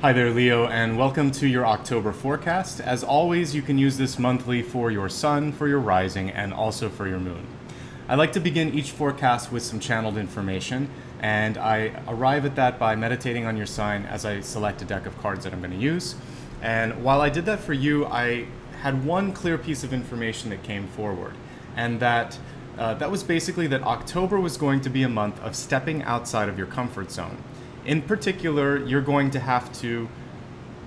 Hi there, Leo, and welcome to your October forecast. As always, you can use this monthly for your sun, for your rising, and also for your moon. I like to begin each forecast with some channeled information, and I arrive at that by meditating on your sign as I select a deck of cards that I'm going to use. And while I did that for you, I had one clear piece of information that came forward, and that was basically that October was going to be a month of stepping outside of your comfort zone. In particular, you're going to have to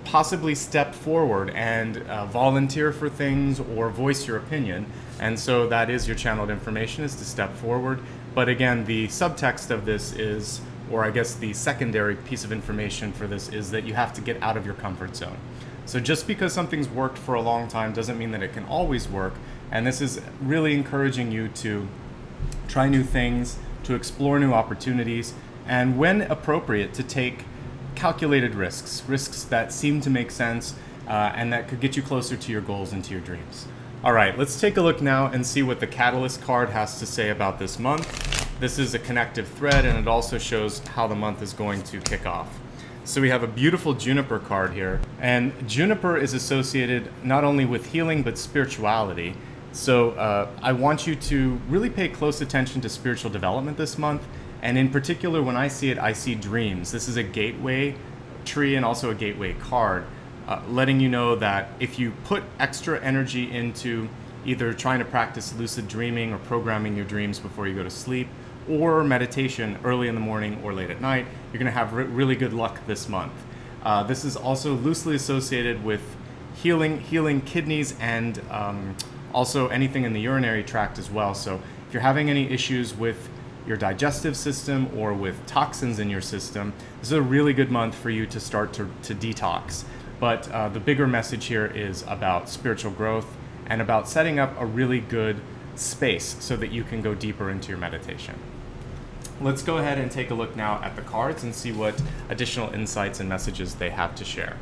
possibly step forward and volunteer for things or voice your opinion. And so that is your channeled information, is to step forward. But again, the subtext of this is, or I guess the secondary piece of information for this is that you have to get out of your comfort zone. So just because something's worked for a long time doesn't mean that it can always work. And this is really encouraging you to try new things, to explore new opportunities, and when appropriate, to take calculated risks that seem to make sense and that could get you closer to your goals and to your dreams. All right, let's take a look now and see what the Catalyst card has to say about this month. This is a connective thread, and it also shows how the month is going to kick off. So we have a beautiful Juniper card here, and Juniper is associated not only with healing but spirituality. So I want you to really pay close attention to spiritual development this month. And in particular, when I see it, I see dreams. This is a gateway tree and also a gateway card, letting you know that if you put extra energy into either trying to practice lucid dreaming or programming your dreams before you go to sleep, or meditation early in the morning or late at night, you're going to have really good luck this month. This is also loosely associated with healing kidneys and also anything in the urinary tract as well. So if you're having any issues with your digestive system or with toxins in your system, this is a really good month for you to start to detox. But the bigger message here is about spiritual growth and about setting up a really good space so that you can go deeper into your meditation. Let's go ahead and take a look now at the cards and see what additional insights and messages they have to share.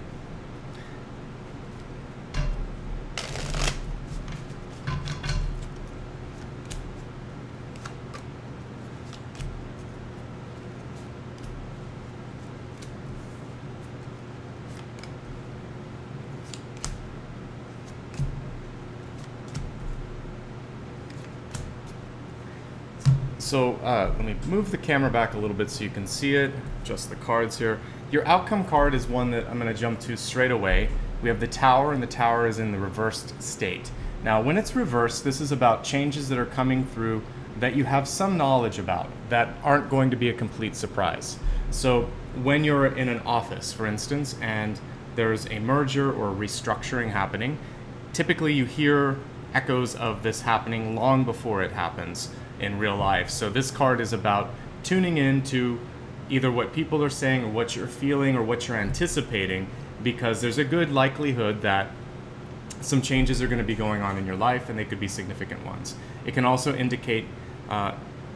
So let me move the camera back a little bit so you can see it, just the cards here. Your outcome card is one that I'm going to jump to straight away. We have the Tower, and the Tower is in the reversed state. Now, when it's reversed, this is about changes that are coming through that you have some knowledge about that aren't going to be a complete surprise. So when you're in an office, for instance, and there's a merger or a restructuring happening, typically you hear echoes of this happening long before it happens in real life. So this card is about tuning in to either what people are saying or what you're feeling or what you're anticipating, because there's a good likelihood that some changes are going to be going on in your life, and they could be significant ones. It can also indicate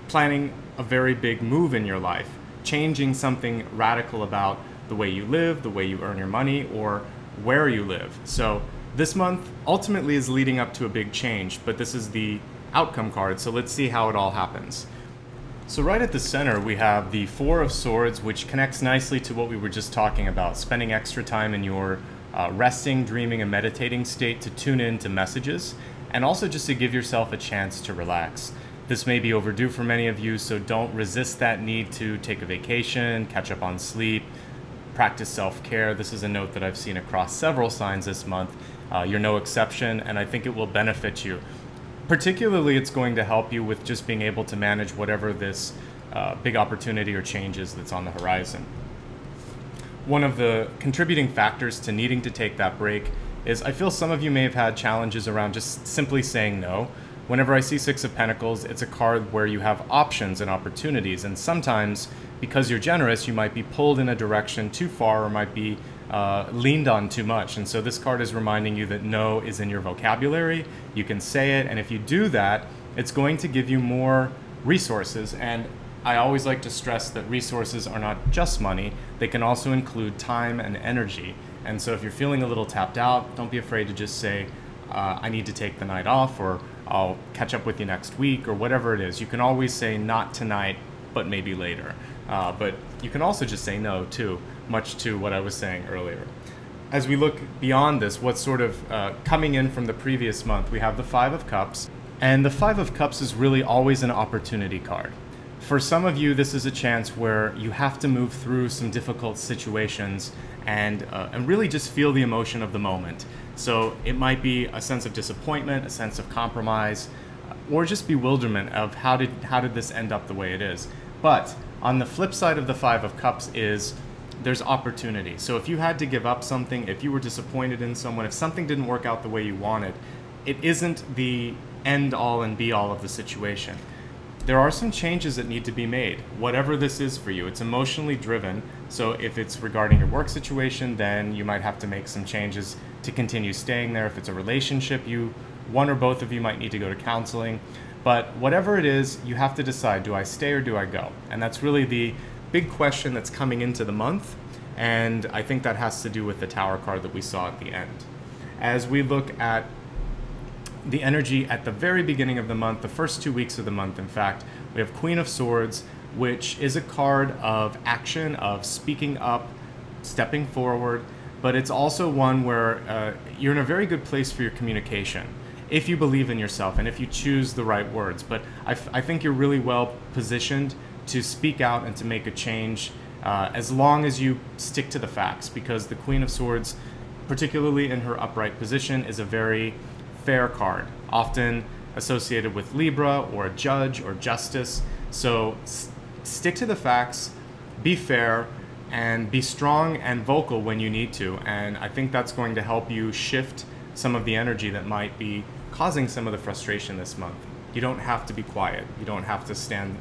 planning a very big move in your life, changing something radical about the way you live, the way you earn your money, or where you live. So this month ultimately is leading up to a big change, but this is the outcome card, so let's see how it all happens. So right at the center we have the Four of Swords, which connects nicely to what we were just talking about, spending extra time in your resting, dreaming, and meditating state to tune in to messages, and also just to give yourself a chance to relax. This may be overdue for many of you, so don't resist that need to take a vacation, catch up on sleep, practice self-care. This is a note that I've seen across several signs this month. You're no exception, and I think it will benefit you. Particularly, it's going to help you with just being able to manage whatever this big opportunity or change is that's on the horizon. One of the contributing factors to needing to take that break is I feel some of you may have had challenges around just simply saying no. Whenever I see Six of Pentacles, it's a card where you have options and opportunities, and sometimes because you're generous, you might be pulled in a direction too far or might be leaned on too much. And so this card is reminding you that no is in your vocabulary. You can say it, and if you do that, it's going to give you more resources. And I always like to stress that resources are not just money. They can also include time and energy. And so if you're feeling a little tapped out, don't be afraid to just say, I need to take the night off, or I'll catch up with you next week, or whatever it is. You can always say not tonight but maybe later. But you can also just say no too, much to what I was saying earlier. As we look beyond this, what's sort of coming in from the previous month, we have the Five of Cups. And the Five of Cups is really always an opportunity card. For some of you, this is a chance where you have to move through some difficult situations and really just feel the emotion of the moment. So it might be a sense of disappointment, a sense of compromise, or just bewilderment of how did this end up the way it is. But on the flip side of the Five of Cups is there's opportunity. So if you had to give up something, if you were disappointed in someone, if something didn't work out the way you wanted, it isn't the end all and be all of the situation. There are some changes that need to be made, whatever this is for you. It's emotionally driven, so if it's regarding your work situation, then you might have to make some changes to continue staying there. If it's a relationship, one or both of you might need to go to counseling. But whatever it is, you have to decide, do I stay or do I go? And that's really the big question that's coming into the month, and I think that has to do with the Tower card that we saw at the end. As we look at the energy at the very beginning of the month, the first 2 weeks of the month, in fact, we have Queen of Swords, which is a card of action, of speaking up, stepping forward, but it's also one where you're in a very good place for your communication, if you believe in yourself and if you choose the right words. But I think you're really well positioned to speak out and to make a change as long as you stick to the facts, because the Queen of Swords, particularly in her upright position, is a very fair card, often associated with Libra or a judge or justice. So stick to the facts, be fair, and be strong and vocal when you need to. And I think that's going to help you shift some of the energy that might be causing some of the frustration this month. You don't have to be quiet. You don't have to stand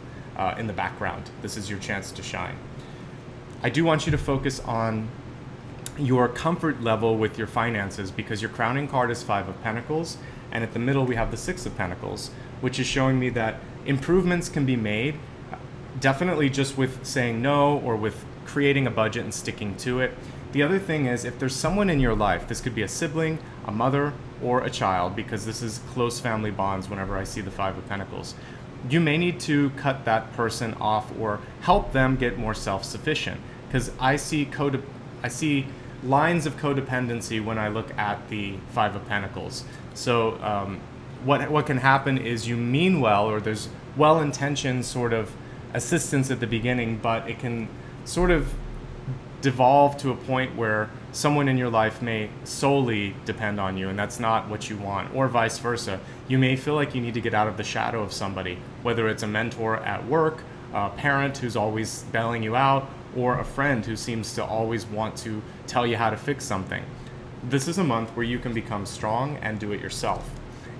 in the background. This is your chance to shine. I do want you to focus on your comfort level with your finances, because your crowning card is Five of Pentacles, and at the middle we have the Six of Pentacles, which is showing me that improvements can be made, definitely just with saying no or with creating a budget and sticking to it. The other thing is, if there's someone in your life, this could be a sibling, a mother, or a child, because this is close family bonds whenever I see the Five of Pentacles, you may need to cut that person off or help them get more self-sufficient, because I see lines of codependency when I look at the Five of Pentacles. So what can happen is you mean well, or there's well-intentioned sort of assistance at the beginning, but it can sort of devolve to a point where someone in your life may solely depend on you, and that's not what you want, or vice versa. You may feel like you need to get out of the shadow of somebody, whether it's a mentor at work, a parent who's always bailing you out, or a friend who seems to always want to tell you how to fix something. This is a month where you can become strong and do it yourself.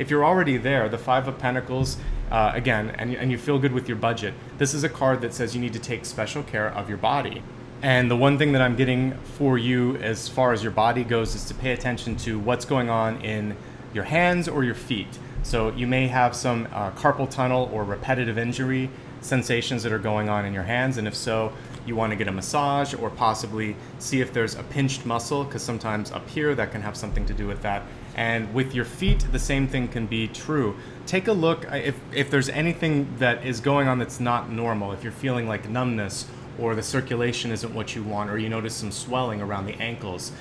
If you're already there, the Five of Pentacles, again, and you feel good with your budget, this is a card that says you need to take special care of your body. And the one thing that I'm getting for you as far as your body goes is to pay attention to what's going on in your hands or your feet. So you may have some carpal tunnel or repetitive injury sensations that are going on in your hands, and if so, you want to get a massage or possibly see if there's a pinched muscle, because sometimes up here that can have something to do with that. And with your feet, the same thing can be true. Take a look if there's anything that is going on that's not normal, if you're feeling like numbness or the circulation isn't what you want, or you notice some swelling around the ankles,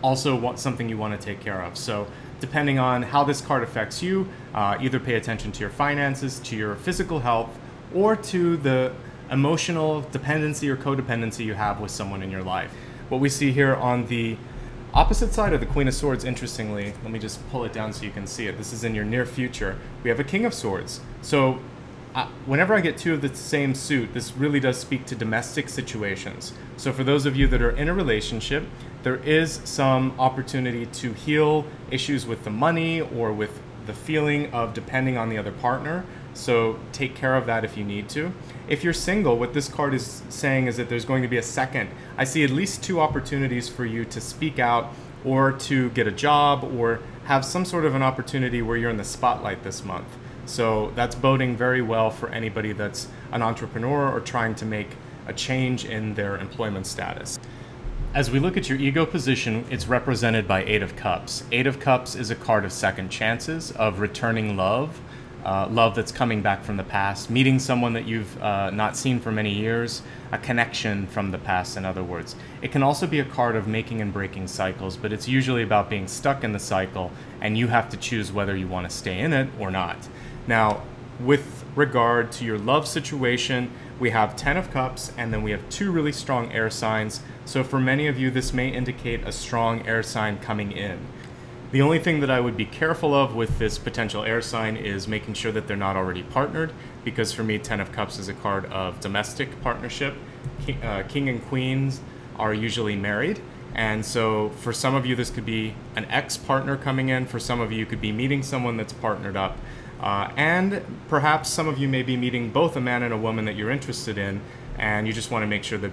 also something you want to take care of. So depending on how this card affects you, either pay attention to your finances, to your physical health, or to the emotional dependency or codependency you have with someone in your life. What we see here on the opposite side of the Queen of Swords, interestingly, let me just pull it down so you can see it. This is in your near future. We have a King of Swords. So whenever I get two of the same suit, this really does speak to domestic situations. So for those of you that are in a relationship, there is some opportunity to heal issues with the money or with the feeling of depending on the other partner. So take care of that if you need to. If you're single, what this card is saying is that there's going to be a second. I see at least two opportunities for you to speak out or to get a job or have some sort of an opportunity where you're in the spotlight this month. So that's boding very well for anybody that's an entrepreneur or trying to make a change in their employment status. As we look at your ego position, it's represented by Eight of Cups. Eight of Cups is a card of second chances, of returning love, love that's coming back from the past, meeting someone that you've not seen for many years, a connection from the past, in other words. It can also be a card of making and breaking cycles, but it's usually about being stuck in the cycle, and you have to choose whether you want to stay in it or not. Now, with regard to your love situation, we have 10 of Cups, and then we have 2 really strong air signs. So for many of you, this may indicate a strong air sign coming in. The only thing that I would be careful of with this potential air sign is making sure that they're not already partnered, because for me, 10 of Cups is a card of domestic partnership. King and Queens are usually married, and so for some of you, this could be an ex-partner coming in. For some of you, it could be meeting someone that's partnered up. And perhaps some of you may be meeting both a man and a woman that you're interested in, and you just want to make sure that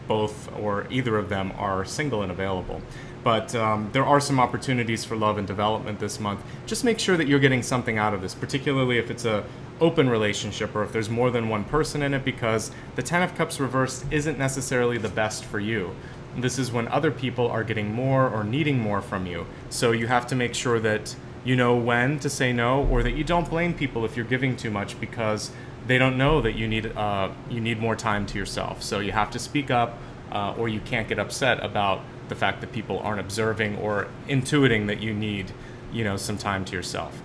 both or either of them are single and available. But there are some opportunities for love and development this month. Just make sure that you're getting something out of this, particularly if it's a open relationship or if there's more than one person in it, because the 10 of Cups reversed isn't necessarily the best for you. This is when other people are getting more or needing more from you. So you have to make sure that you know when to say no, or that you don't blame people if you're giving too much because they don't know that you need more time to yourself. So you have to speak up, or you can't get upset about the fact that people aren't observing or intuiting that you need, some time to yourself.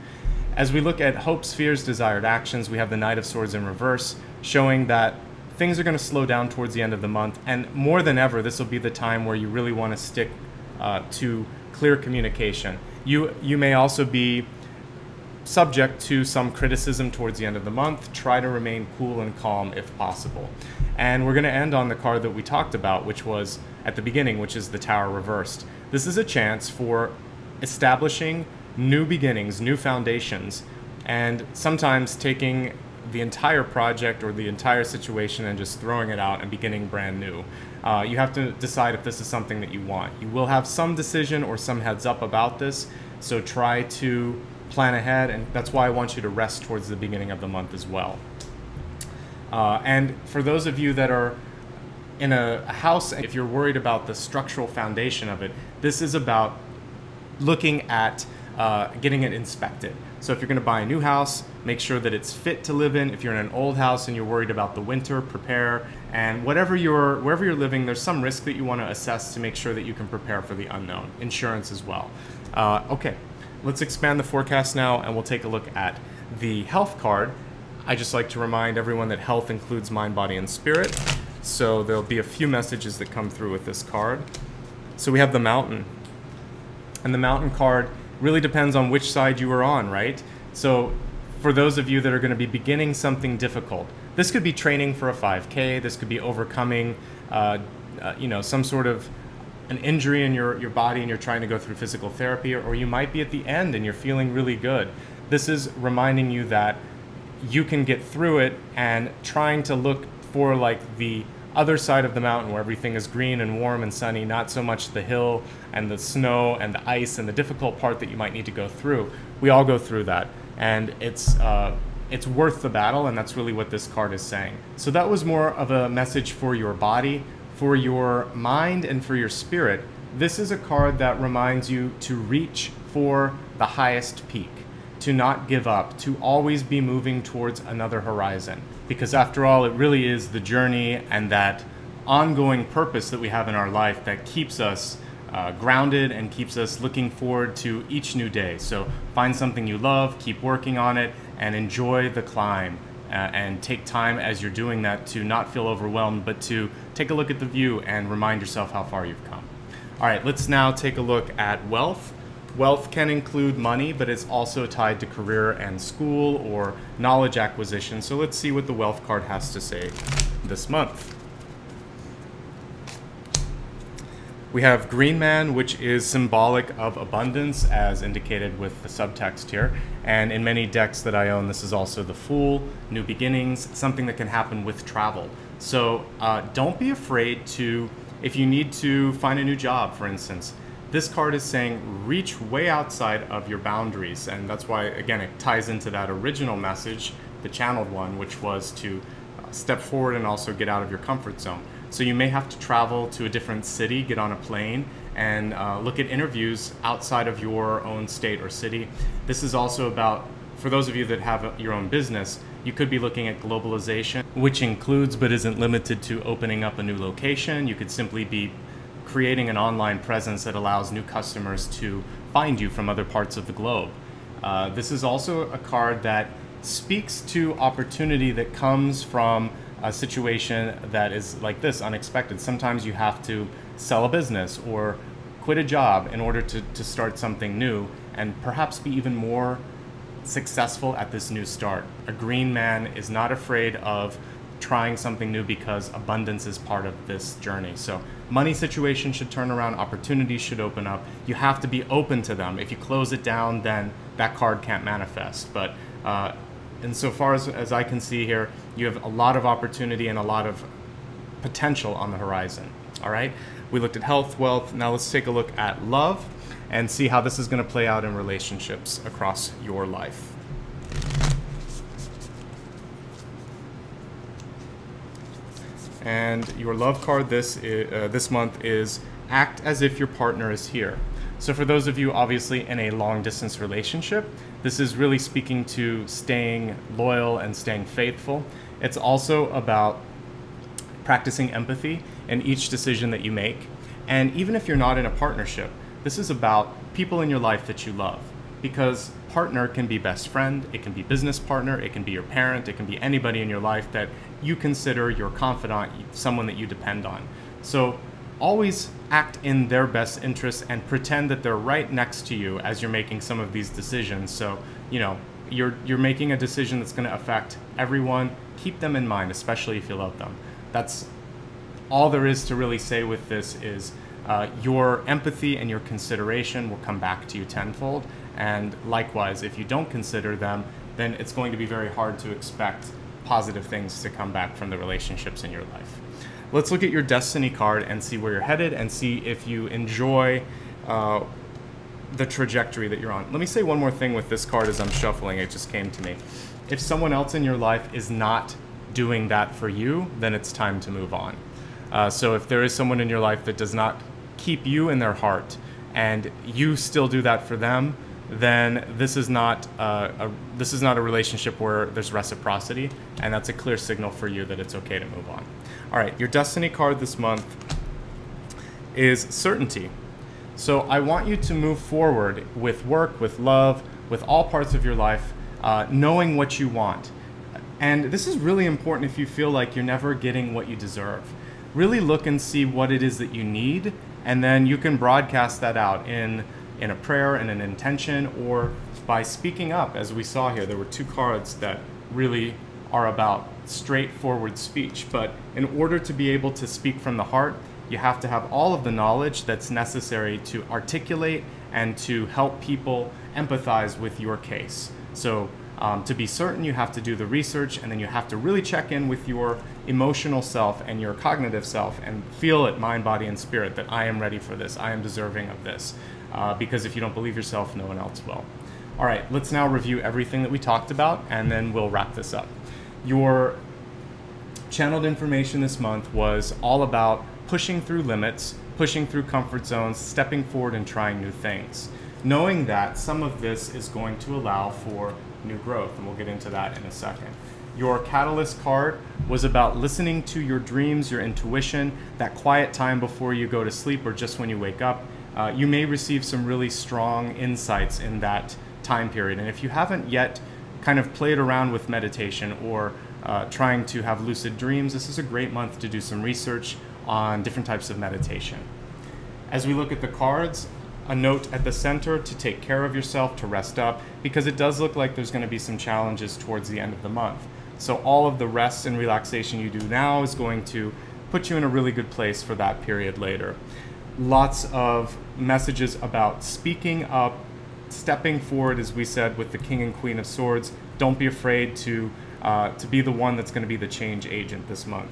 As we look at hopes, fears, desired actions, we have the Knight of Swords in reverse, showing that things are going to slow down towards the end of the month, and more than ever, this will be the time where you really want to stick to clear communication. You may also be subject to some criticism towards the end of the month. Try to remain cool and calm if possible. And we're going to end on the card that we talked about, which was at the beginning, which is the Tower reversed. This is a chance for establishing new beginnings, new foundations, and sometimes taking the entire project or the entire situation and just throwing it out and beginning brand new. You have to decide if this is something that you want. You will have some decision or some heads up about this, so try to plan ahead, and that's why I want you to rest towards the beginning of the month as well. And for those of you that are in a house, if you're worried about the structural foundation of it, this is about looking at getting it inspected. So if you're going to buy a new house, make sure that it's fit to live in. If you're in an old house and you're worried about the winter, prepare. And wherever you're living, there's some risk that you want to assess to make sure that you can prepare for the unknown. Insurance as well. Okay, let's expand the forecast now, and we'll take a look at the health card. I just like to remind everyone that health includes mind, body, and spirit. So there'll be a few messages that come through with this card. So we have the Mountain. And the Mountain card really depends on which side you are on, right? So for those of you that are going to be beginning something difficult, this could be training for a 5K, this could be overcoming some sort of an injury in your body and you're trying to go through physical therapy, or you might be at the end and you're feeling really good. This is reminding you that you can get through it, and trying to look for like the other side of the mountain where everything is green and warm and sunny, not so much the hill and the snow and the ice and the difficult part that you might need to go through. We all go through that, and it's worth the battle, and that's really what this card is saying. So that was more of a message for your body, for your mind, and for your spirit. This is a card that reminds you to reach for the highest peak, to not give up, to always be moving towards another horizon. Because after all, it really is the journey and that ongoing purpose that we have in our life that keeps us grounded and keeps us looking forward to each new day. So find something you love, keep working on it, and enjoy the climb. And take time as you're doing that to not feel overwhelmed, but to take a look at the view and remind yourself how far you've come. All right, let's now take a look at wealth. Wealth can include money, but it's also tied to career and school or knowledge acquisition. So let's see what the wealth card has to say this month. We have Green Man, which is symbolic of abundance, as indicated with the subtext here. And in many decks that I own, this is also the Fool, new beginnings, something that can happen with travel. So don't be afraid to, if you need to find a new job, for instance, this card is saying reach way outside of your boundaries. And that's why, again, it ties into that original message, the channeled one, which was to step forward and also get out of your comfort zone. So you may have to travel to a different city, get on a plane, and look at interviews outside of your own state or city. This is also about for those of you that have your own business, you could be looking at globalization, which includes but isn't limited to opening up a new location. You could simply be creating an online presence that allows new customers to find you from other parts of the globe. This is also a card that speaks to opportunity that comes from a situation that is like this, unexpected. Sometimes you have to sell a business or quit a job in order to start something new and perhaps be even more successful at this new start. A green man is not afraid of trying something new because abundance is part of this journey. So money situation should turn around, opportunities should open up. You have to be open to them. If you close it down, then that card can't manifest. But insofar as I can see here, you have a lot of opportunity and a lot of potential on the horizon. All right, we looked at health, wealth. Now let's take a look at love and see how this is going to play out in relationships across your life. And your love card this month is act as if your partner is here. So for those of you obviously in a long distance relationship, this is really speaking to staying loyal and staying faithful. It's also about practicing empathy in each decision that you make. And even if you're not in a partnership, this is about people in your life that you love, because partner can be best friend, it can be business partner, it can be your parent, it can be anybody in your life that you consider your confidant, someone that you depend on. So always act in their best interests and pretend that they're right next to you as you're making some of these decisions. So, you know, you're making a decision that's going to affect everyone. Keep them in mind, especially if you love them. That's all there is to really say with this is your empathy and your consideration will come back to you tenfold. And likewise, if you don't consider them, then it's going to be very hard to expect positive things to come back from the relationships in your life. Let's look at your destiny card and see where you're headed and see if you enjoy the trajectory that you're on. Let me say one more thing with this card as I'm shuffling. It just came to me. If someone else in your life is not doing that for you, then it's time to move on. So if there is someone in your life that does not keep you in their heart and you still do that for them, then this is not a relationship where there's reciprocity, and that's a clear signal for you that it's okay to move on. All right, your destiny card this month is certainty. So I want you to move forward with work, with love, with all parts of your life, knowing what you want. And this is really important if you feel like you're never getting what you deserve. Really look and see what it is that you need, and then you can broadcast that out in a prayer and an intention, or by speaking up. As we saw here, there were two cards that really are about straightforward speech. But in order to be able to speak from the heart, you have to have all of the knowledge that's necessary to articulate and to help people empathize with your case. So to be certain, you have to do the research, and then you have to really check in with your emotional self and your cognitive self and feel it, mind, body, and spirit, that I am ready for this, I am deserving of this. Because if you don't believe yourself, no one else will. All right, let's now review everything that we talked about, and then we'll wrap this up. Your channeled information this month was all about pushing through limits, pushing through comfort zones, stepping forward and trying new things. Knowing that some of this is going to allow for new growth, and we'll get into that in a second. Your catalyst card was about listening to your dreams, your intuition, that quiet time before you go to sleep or just when you wake up. You may receive some really strong insights in that time period. And if you haven't yet kind of played around with meditation or trying to have lucid dreams, this is a great month to do some research on different types of meditation. As we look at the cards, a note at the center to take care of yourself, to rest up, because it does look like there's going to be some challenges towards the end of the month. So all of the rest and relaxation you do now is going to put you in a really good place for that period later. Lots of messages about speaking up, stepping forward, as we said, with the King and Queen of Swords. Don't be afraid to be the one that's going to be the change agent this month.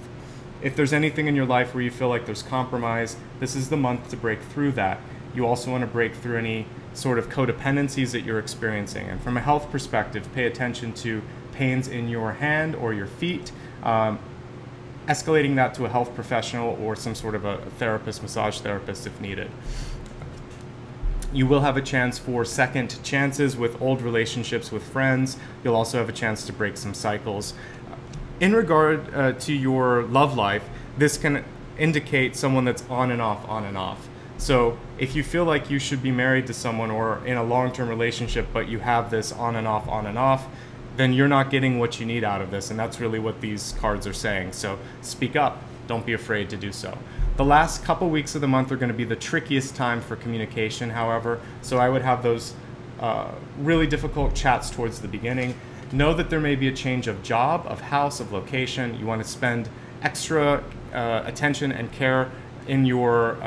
If there's anything in your life where you feel like there's compromise, this is the month to break through that. You also want to break through any sort of codependencies that you're experiencing. And from a health perspective, pay attention to pains in your hand or your feet, escalating that to a health professional or some sort of a therapist, massage therapist if needed. You will have a chance for second chances with old relationships with friends. You'll also have a chance to break some cycles. In regard to your love life, this can indicate someone that's on and off, on and off. So if you feel like you should be married to someone or in a long-term relationship, but you have this on and off, then you're not getting what you need out of this. And that's really what these cards are saying. So speak up. Don't be afraid to do so. The last couple weeks of the month are going to be the trickiest time for communication, however. So I would have those really difficult chats towards the beginning. Know that there may be a change of job, of house, of location. You want to spend extra attention and care in your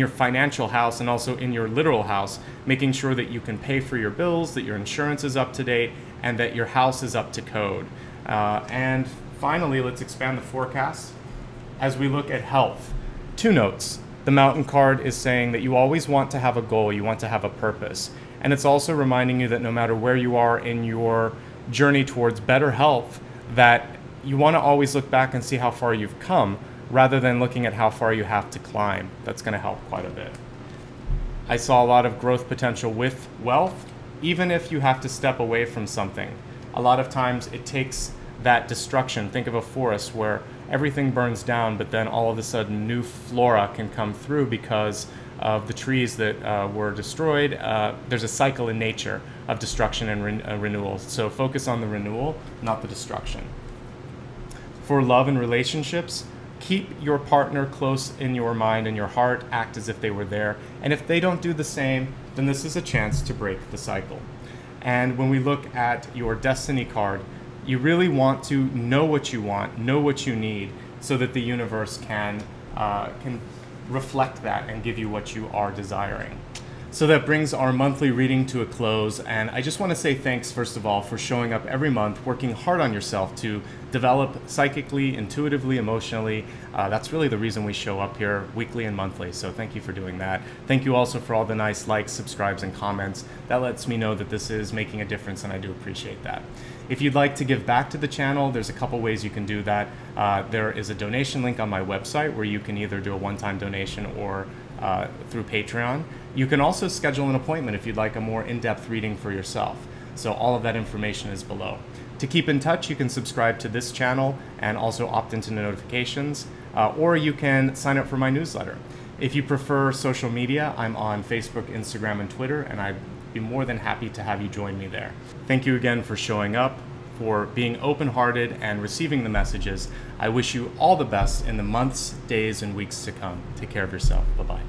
financial house and also in your literal house, making sure that you can pay for your bills, that your insurance is up to date, and that your house is up to code. And finally, let's expand the forecast. As we look at health, 2 notes. The Mountain card is saying that you always want to have a goal, you want to have a purpose. And it's also reminding you that no matter where you are in your journey towards better health, that you want to always look back and see how far you've come, rather than looking at how far you have to climb. That's going to help quite a bit. I saw a lot of growth potential with wealth, even if you have to step away from something. A lot of times it takes that destruction. Think of a forest where everything burns down, but then all of a sudden new flora can come through because of the trees that were destroyed. There's a cycle in nature of destruction and renewal. So focus on the renewal, not the destruction. For love and relationships, keep your partner close in your mind and your heart. Act as if they were there. And if they don't do the same, then this is a chance to break the cycle. And when we look at your destiny card, you really want to know what you want, know what you need, so that the universe can reflect that and give you what you are desiring. So that brings our monthly reading to a close, and I just want to say thanks, first of all, for showing up every month, working hard on yourself to develop psychically, intuitively, emotionally. That's really the reason we show up here weekly and monthly, so thank you for doing that. Thank you also for all the nice likes, subscribes, and comments. That lets me know that this is making a difference, and I do appreciate that. If you'd like to give back to the channel, there's a couple ways you can do that. There is a donation link on my website where you can either do a one-time donation or through Patreon. You can also schedule an appointment if you'd like a more in-depth reading for yourself. So all of that information is below. To keep in touch, you can subscribe to this channel and also opt into notifications, or you can sign up for my newsletter. If you prefer social media, I'm on Facebook, Instagram, and Twitter, and I'd be more than happy to have you join me there. Thank you again for showing up, for being open-hearted and receiving the messages. I wish you all the best in the months, days, and weeks to come. Take care of yourself. Bye-bye.